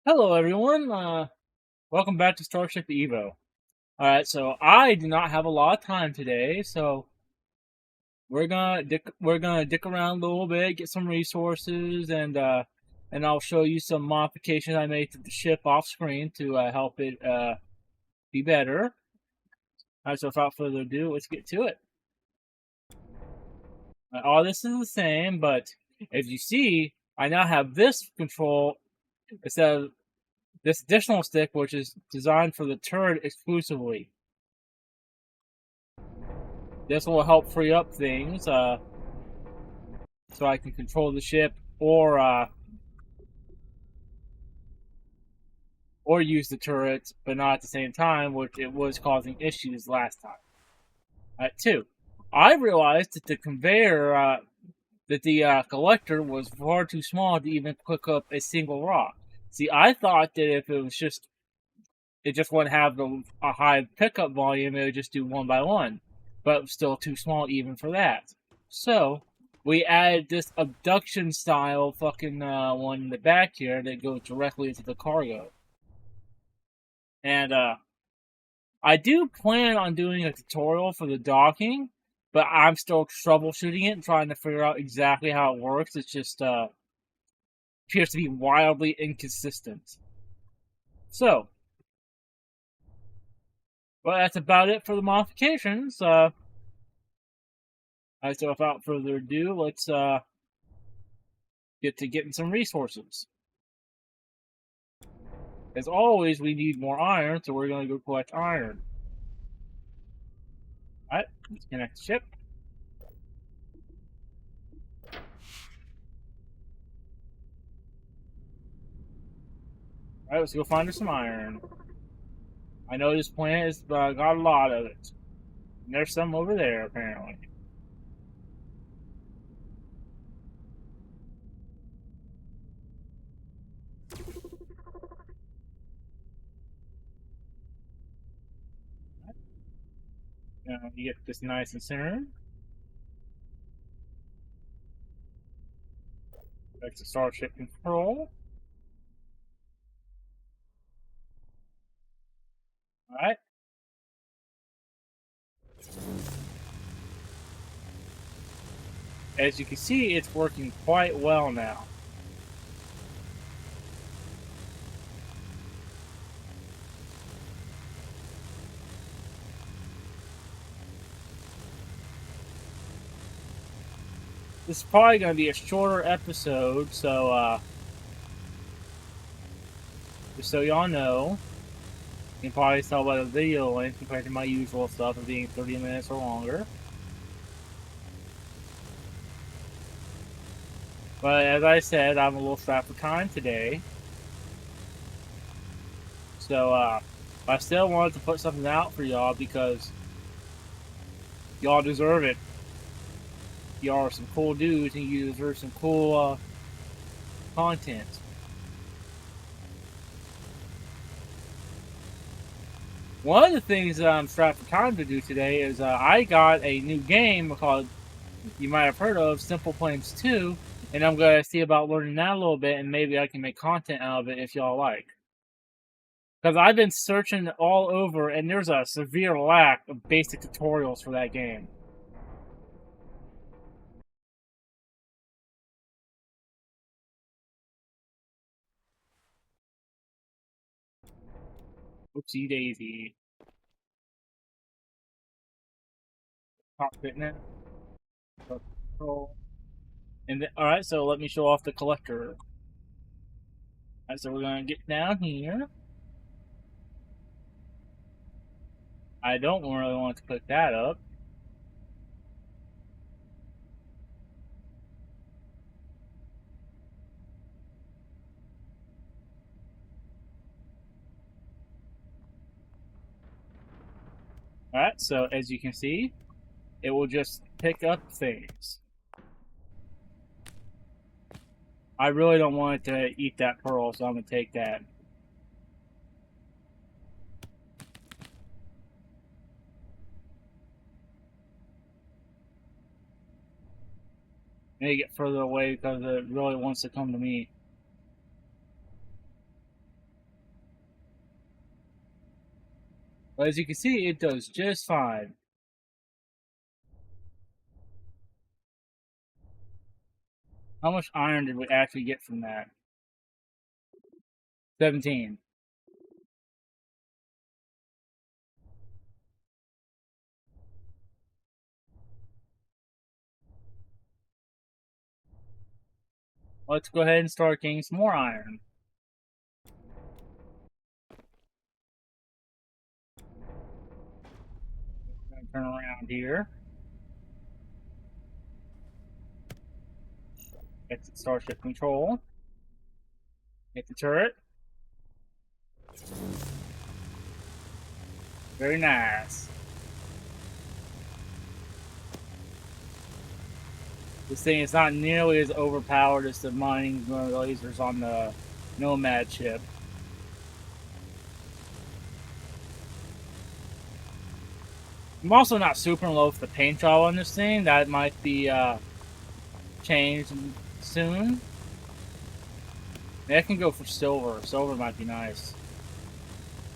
Hello, everyone. Welcome back to Starship Evo. All right, so I do not have a lot of time today, so we're gonna dick around a little bit, get some resources, and I'll show you some modifications I made to the ship off screen to help it be better. All right, so without further ado, let's get to it. All this is the same, but as you see, I now have this control instead of this additional stick, which is designed for the turret exclusively. This will help free up things, so I can control the ship or use the turret, but not at the same time, which it was causing issues last time. Two, I realized that the conveyor, that the collector was far too small to even pick up a single rock. See, I thought that if it just wouldn't have a high pickup volume, it would just do one by one, but it was still too small even for that. So we added this abduction style fucking one in the back here that goes directly into the cargo. And I do plan on doing a tutorial for the docking, but I'm still troubleshooting it and trying to figure out exactly how it works. It's just appears to be wildly inconsistent. So, well, that's about it for the modifications. So without further ado, let's get to getting some resources. As always, we need more iron, so we're going to go collect iron. Alright, let's connect the ship. Alright, let's go find us some iron. I know this planet has got a lot of it. And there's some over there, apparently. Now, you get this nice and centered. Back to Starship Control. Alright. As you can see, it's working quite well now. This is probably going to be a shorter episode, so just so y'all know, you can probably tell by the video length compared to my usual stuff of being 30 minutes or longer. But as I said, I'm a little strapped for time today. So I still wanted to put something out for y'all because y'all deserve it. Y'all are some cool dudes and you deserve some cool content. One of the things that I'm strapped for time to do today is I got a new game called, you might have heard of, Simple Planes 2, and I'm going to see about learning that a little bit, and maybe I can make content out of it if y'all like. Because I've been searching all over, and there's a severe lack of basic tutorials for that game. Oopsie daisy. Cockpit now. Control. And then, alright, so let me show off the collector. Alright, so we're going to get down here. I don't really want to put that up. Alright, so as you can see, it will just pick up things. I really don't want it to eat that pearl, so I'm going to take that. I need to get further away because it really wants to come to me. But as you can see, it does just fine. How much iron did we actually get from that? 17. Let's go ahead and start getting some more iron. We're going to turn around here. Exit Starship Control. Hit the turret. Very nice. This thing is not nearly as overpowered as the mining lasers on the Nomad ship. I'm also not super in love with the paint job on this thing. That might be changed soon. Maybe I can go for silver. Silver might be nice.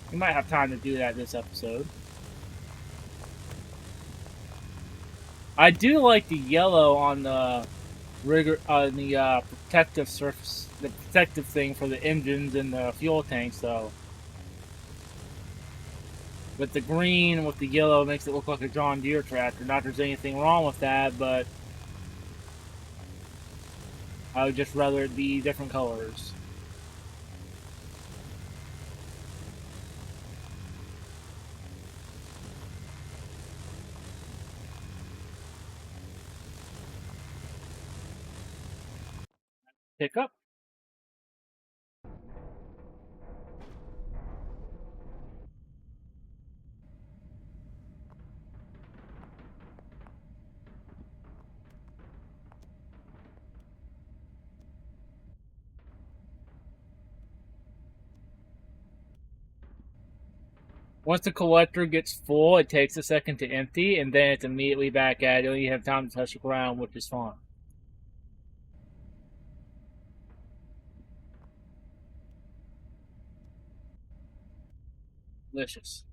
We might have time to do that this episode. I do like the yellow on the rigor on the protective surface, the protective thing for the engines and the fuel tanks, though. But the green with the yellow makes it look like a John Deere tractor. Not that there's anything wrong with that, but I would just rather it be different colors. Pick up. Once the collector gets full, it takes a second to empty, and then it's immediately back at it. You have time to touch the ground, which is fun. Delicious.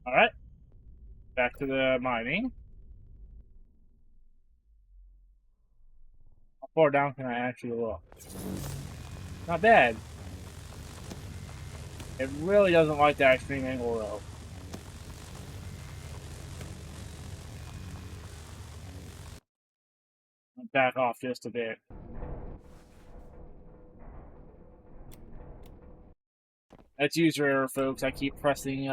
Alright, back to the mining. How far down can I actually look? Not bad. It really doesn't like that extreme angle, though. I'll back off just a bit. That's user error, folks. I keep pressing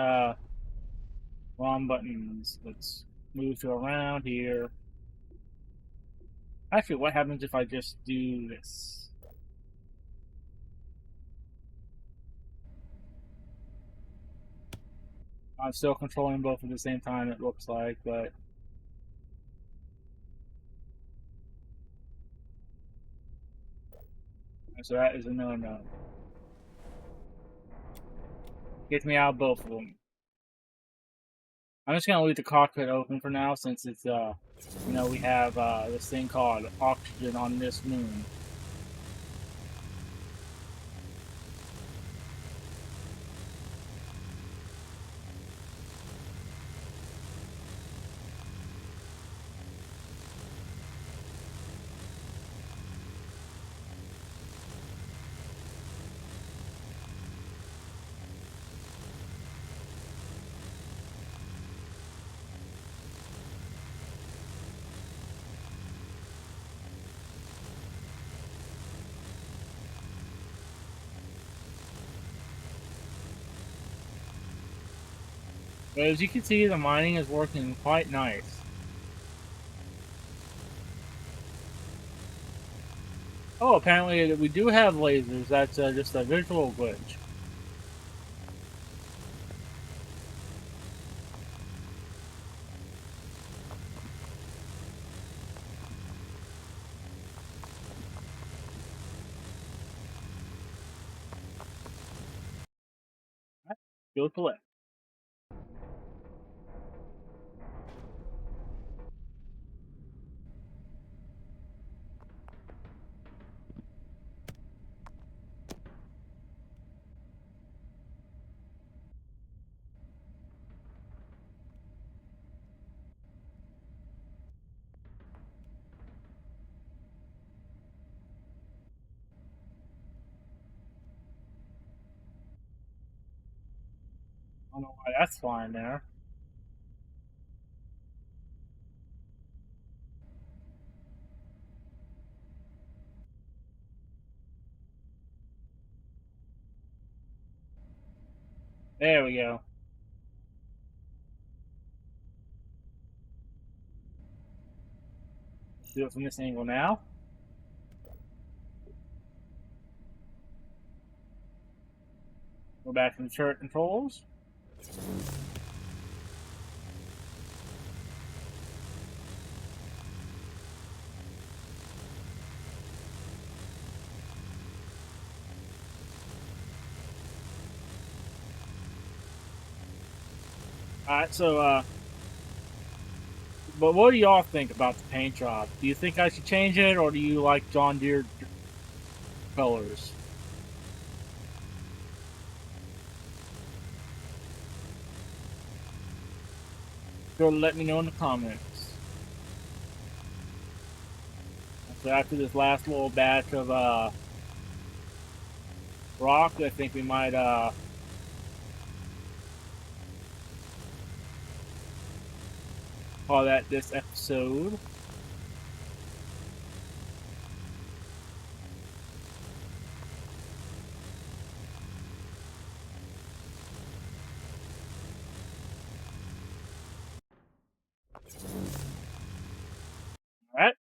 wrong buttons. Let's move to around here. Actually, what happens if I just do this? I'm still controlling both at the same time, it looks like, but... So that is a no-no. Get me out of both of them. I'm just gonna leave the cockpit open for now, since it's, you know, we have, this thing called oxygen on this moon. But as you can see, the mining is working quite nice. Oh, apparently we do have lasers. That's just a visual glitch. Go to left. know why that's flying there. There we go. Do it from this angle now. Go back to the turret controls. Alright, so, but what do y'all think about the paint job? Do you think I should change it, or do you like John Deere colors? Go let me know in the comments. So after this last little batch of rock, I think we might call that this episode. Alright.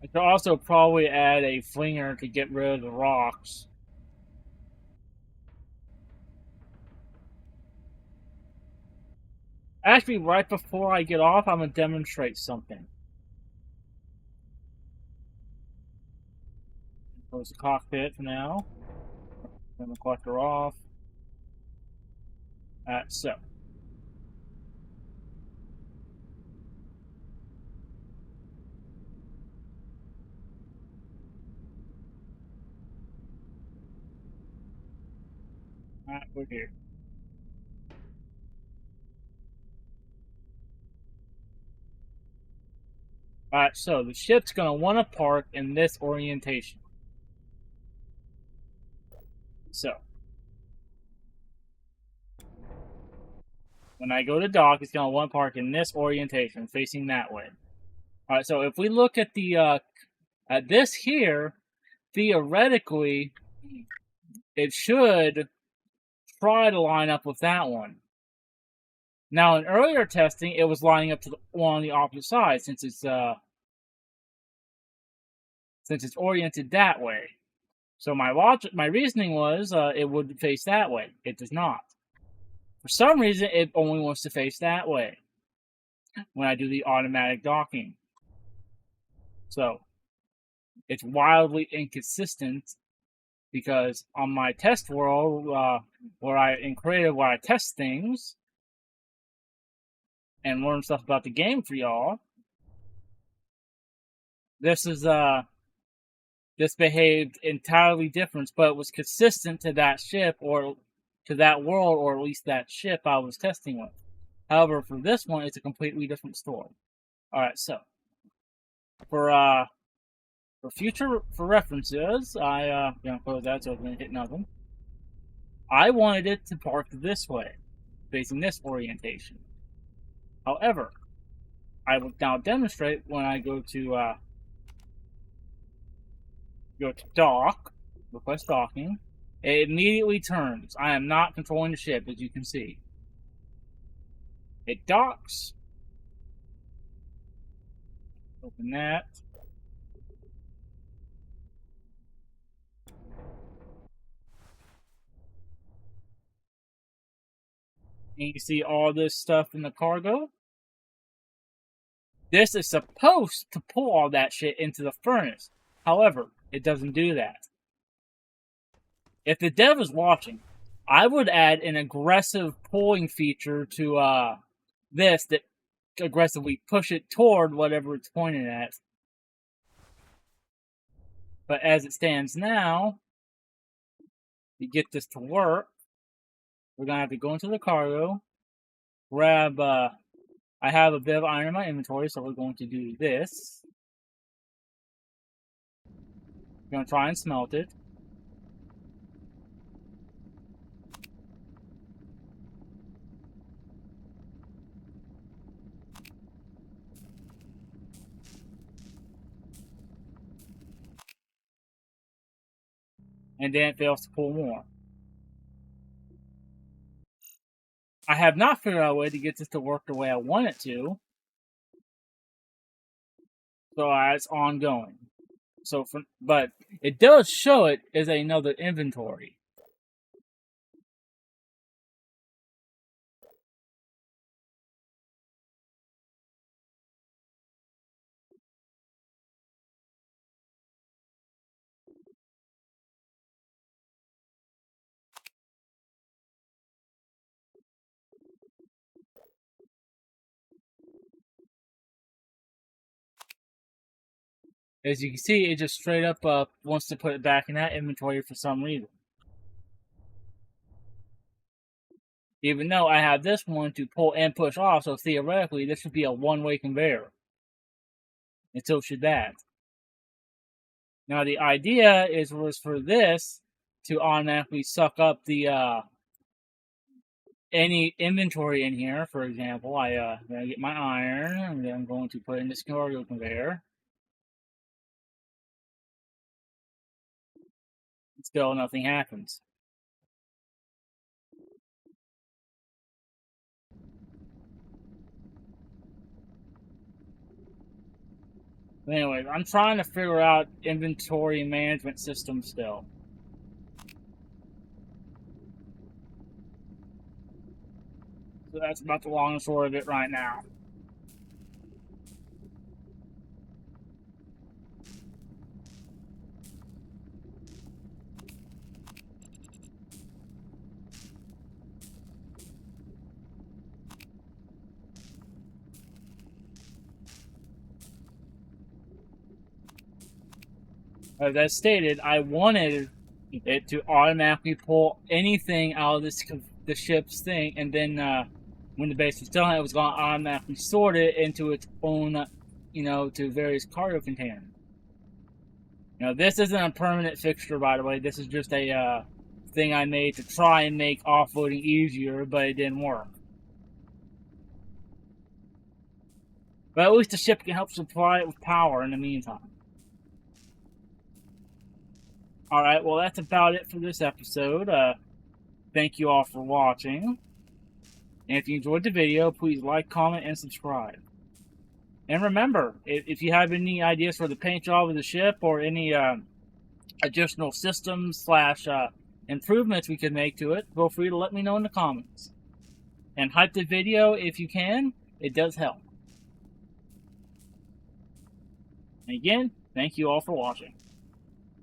I could also probably add a flinger to get rid of the rocks. Actually, right before I get off, I'm going to demonstrate something. Close the cockpit for now. Turn the collector off. So. Alright, we're here. Alright, so the ship's going to want to park in this orientation. So. When I go to dock, it's going to want to park in this orientation, facing that way. Alright, so if we look at the at this here, theoretically, it should try to line up with that one. Now, in earlier testing, it was lining up to the one on the opposite side, since it's oriented that way. So my reasoning was it would face that way. It does not. For some reason, it only wants to face that way when I do the automatic docking. So it's wildly inconsistent, because on my test world, where I test things and learn stuff about the game for y'all, this behaved entirely different, but it was consistent to that ship, or to that world, or at least that ship I was testing with. However, for this one, it's a completely different story. Alright, so for references, I gonna close that so it doesn't hit nothing. I wanted it to park this way, facing this orientation. However, I will now demonstrate when I go to dock, request docking. It immediately turns. I am not controlling the ship, as you can see. It docks. Open that. And you see all this stuff in the cargo. This is supposed to pull all that shit into the furnace. However, it doesn't do that. If the dev is watching, I would add an aggressive pulling feature to this that aggressively push it toward whatever it's pointing at. But as it stands now, to get this to work, we're going to have to go into the cargo, grab, I have a bit of iron in my inventory, so we're going to do this. We're going to try and smelt it. And then it fails to pull more. I have not figured out a way to get this to work the way I want it to. So it's ongoing. But it does show it as another inventory. As you can see, it just straight up wants to put it back in that inventory for some reason. Even though I have this one to pull and push off, so theoretically this should be a one-way conveyor. And so should that. Now the idea was for this to automatically suck up the any inventory in here. For example, I'm gonna get my iron, and then I'm going to put in this cargo conveyor. Still nothing happens. But anyways, I'm trying to figure out inventory management system still. So that's about the long and short of it right now. As I stated, I wanted it to automatically pull anything out of the ship's thing, and then when the base was done, it was going to automatically sort it into its own, to various cargo containers. This isn't a permanent fixture, by the way. This is just a thing I made to try and make offloading easier, but it didn't work. But at least the ship can help supply it with power in the meantime. Alright, well that's about it for this episode. Thank you all for watching. And if you enjoyed the video, please like, comment, and subscribe. And remember, if you have any ideas for the paint job of the ship or any additional systems / improvements we could make to it, feel free to let me know in the comments. And hype the video if you can. It does help. And again, thank you all for watching.